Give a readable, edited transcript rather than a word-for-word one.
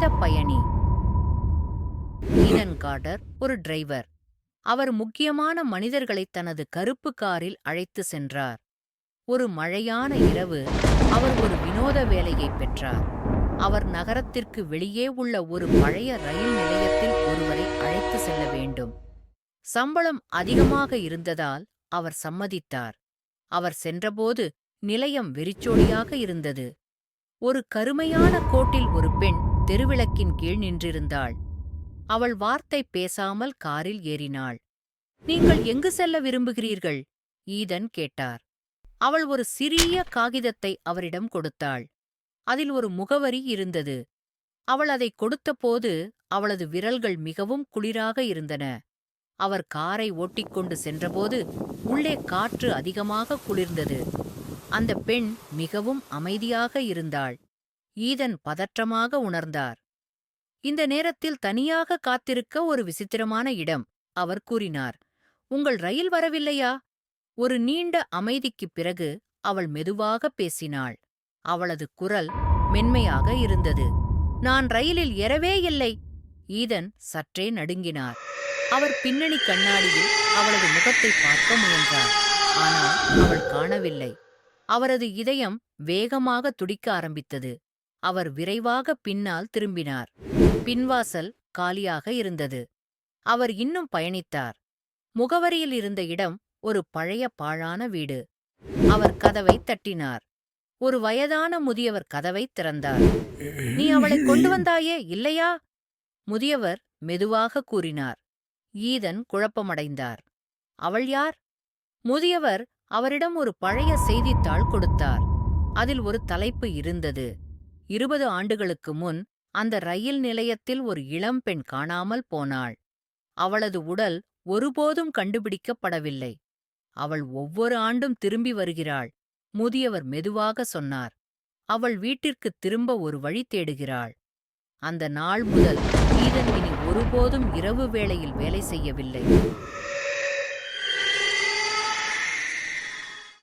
மறைந்த பயணி. Eden Carter ஒரு டிரைவர். அவர் முக்கியமான மனிதர்களை தனது கருப்பு காரில் அழைத்து சென்றார். ஒரு மழையான இரவு அவர் ஒரு வினோத வேலையை பெற்றார். அவர் நகரத்திற்கு வெளியே உள்ள ஒரு பழைய ரயில் நிலையத்தில் ஒருவரை அழைத்து செல்ல வேண்டும். சம்பளம் அதிகமாக இருந்ததால் அவர் சம்மதித்தார். அவர் சென்றபோது நிலையம் வெறிச்சோடியாக இருந்தது. ஒரு கருமையான கோட்டில் ஒரு பெண் தெருவிளக்கின் கீழ் நின்றிருந்தாள். அவள் வார்த்தை பேசாமல் காரில் ஏறினாள். நீங்கள் எங்கு செல்ல விரும்புகிறீர்கள்? ஈதன் கேட்டார். அவள் ஒரு சிறிய காகிதத்தை அவரிடம் கொடுத்தாள். அதில் ஒரு முகவரி இருந்தது. அவள் அதை கொடுத்தபோது அவளது விரல்கள் மிகவும் குளிராக இருந்தன. அவர் காரை ஓட்டிக்கொண்டு சென்றபோது உள்ளே காற்று அதிகமாக குளிர்ந்தது. அந்த பெண் மிகவும் அமைதியாக இருந்தாள். ஈதன் பதற்றமாக உணர்ந்தார். இந்த நேரத்தில் தனியாக காத்திருக்க ஒரு விசித்திரமான இடம், அவர் கூறினார். உங்கள் ரயில் வரவில்லையா? ஒரு நீண்ட அமைதிக்குப் பிறகு அவள் மெதுவாக பேசினாள். அவளது குரல் மென்மையாக இருந்தது. நான் ரயிலில் ஏறவே இல்லை. ஈதன் சற்றே நடுங்கினார். அவர் பின்னணி கண்ணாடியில் அவளது முகத்தை பார்க்க முயன்றார். ஆனால் அவள் காணவில்லை. அவரது இதயம் வேகமாக துடிக்க ஆரம்பித்தது. அவர் விரைவாக பின்னால் திரும்பினார். பின்வாசல் காலியாக இருந்தது. அவர் இன்னும் பயணித்தார். முகவரியில் இருந்த இடம் ஒரு பழைய பாழான வீடு. அவர் கதவை தட்டினார். ஒரு வயதான முதியவர் கதவை திறந்தார். நீ அவளை கொண்டு வந்தாயே, இல்லையா? முதியவர் மெதுவாக கூறினார். ஈதன் குழப்பமடைந்தார். அவள் யார்? முதியவர் அவரிடம் ஒரு பழைய செய்தித்தாள் கொடுத்தார். அதில் ஒரு தலைப்பு இருந்தது. 20 ஆண்டுகளுக்கு முன் அந்த ரயில் நிலையத்தில் ஒரு இளம்பெண் காணாமல் போனாள். அவளது உடல் ஒருபோதும் கண்டுபிடிக்கப்படவில்லை. அவள் ஒவ்வொரு ஆண்டும் திரும்பி வருகிறாள். முதியவர் மெதுவாக சொன்னார். அவள் வீட்டிற்குத் திரும்ப ஒரு வழி தேடுகிறாள். அந்த நாள் முதல் ஈதன் இனி ஒருபோதும் இரவு வேளையில் வேலை செய்யவில்லை.